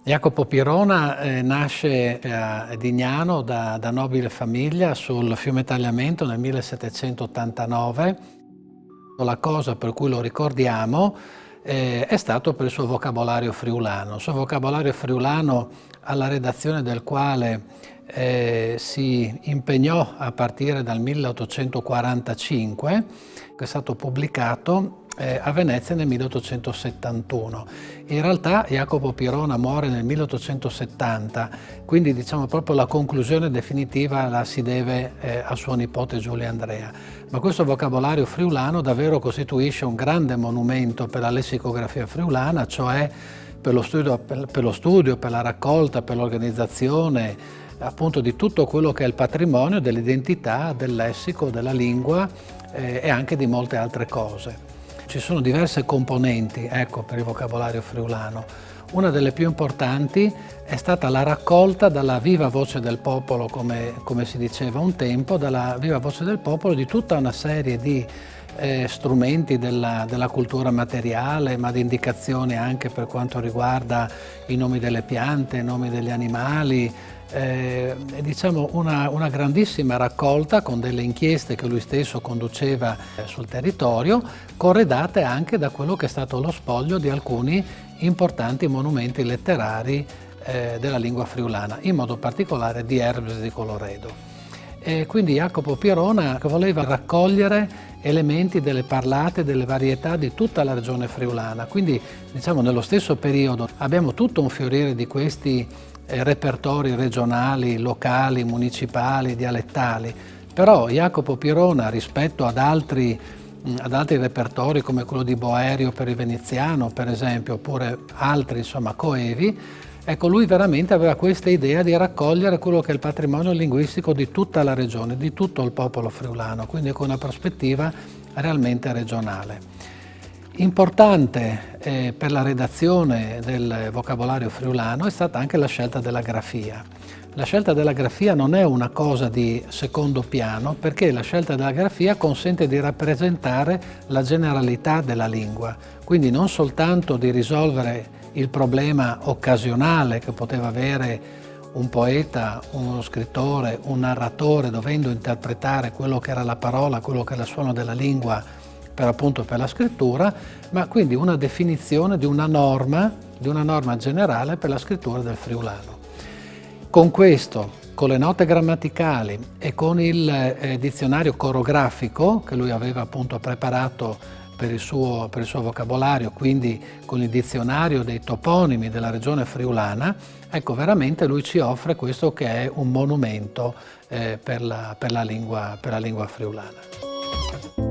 Jacopo Pirona nasce a Dignano da nobile famiglia sul fiume Tagliamento nel 1789. La cosa per cui lo ricordiamo è stato per il suo vocabolario friulano. Il suo vocabolario friulano, alla redazione del quale si impegnò a partire dal 1845, che è stato pubblicato a Venezia nel 1871. In realtà Jacopo Pirona muore nel 1870, quindi diciamo proprio la conclusione definitiva la si deve a suo nipote Giulio Andrea. Ma questo vocabolario friulano davvero costituisce un grande monumento per la lessicografia friulana, cioè per lo studio, per la raccolta, per l'organizzazione appunto di tutto quello che è il patrimonio dell'identità, del lessico, della lingua e anche di molte altre cose. Ci sono diverse componenti, ecco, per il vocabolario friulano. Una delle più importanti è stata la raccolta dalla viva voce del popolo, come si diceva un tempo, dalla viva voce del popolo di tutta una serie di strumenti della cultura materiale, ma di indicazioni anche per quanto riguarda i nomi delle piante, i nomi degli animali, diciamo una grandissima raccolta con delle inchieste che lui stesso conduceva sul territorio, corredate anche da quello che è stato lo spoglio di alcuni importanti monumenti letterari della lingua friulana, in modo particolare di Hermes di Coloredo. E quindi Jacopo Pirona voleva raccogliere elementi delle parlate, delle varietà di tutta la regione friulana. Quindi diciamo nello stesso periodo abbiamo tutto un fiorire di questi repertori regionali, locali, municipali, dialettali. Però Jacopo Pirona rispetto ad altri repertori come quello di Boerio per il veneziano per esempio, oppure altri insomma coevi, ecco, lui veramente aveva questa idea di raccogliere quello che è il patrimonio linguistico di tutta la regione, di tutto il popolo friulano, quindi con una prospettiva realmente regionale. Importante per la redazione del vocabolario friulano è stata anche la scelta della grafia. La scelta della grafia non è una cosa di secondo piano, perché la scelta della grafia consente di rappresentare la generalità della lingua, quindi non soltanto di risolvere il problema occasionale che poteva avere un poeta, uno scrittore, un narratore dovendo interpretare quello che era la parola, quello che era il suono della lingua per appunto per la scrittura, ma quindi una definizione di una norma generale per la scrittura del friulano. Con questo, con le note grammaticali e con il dizionario corografico che lui aveva appunto preparato per il suo vocabolario, quindi con il dizionario dei toponimi della regione friulana, ecco veramente lui ci offre questo che è un monumento per la lingua friulana.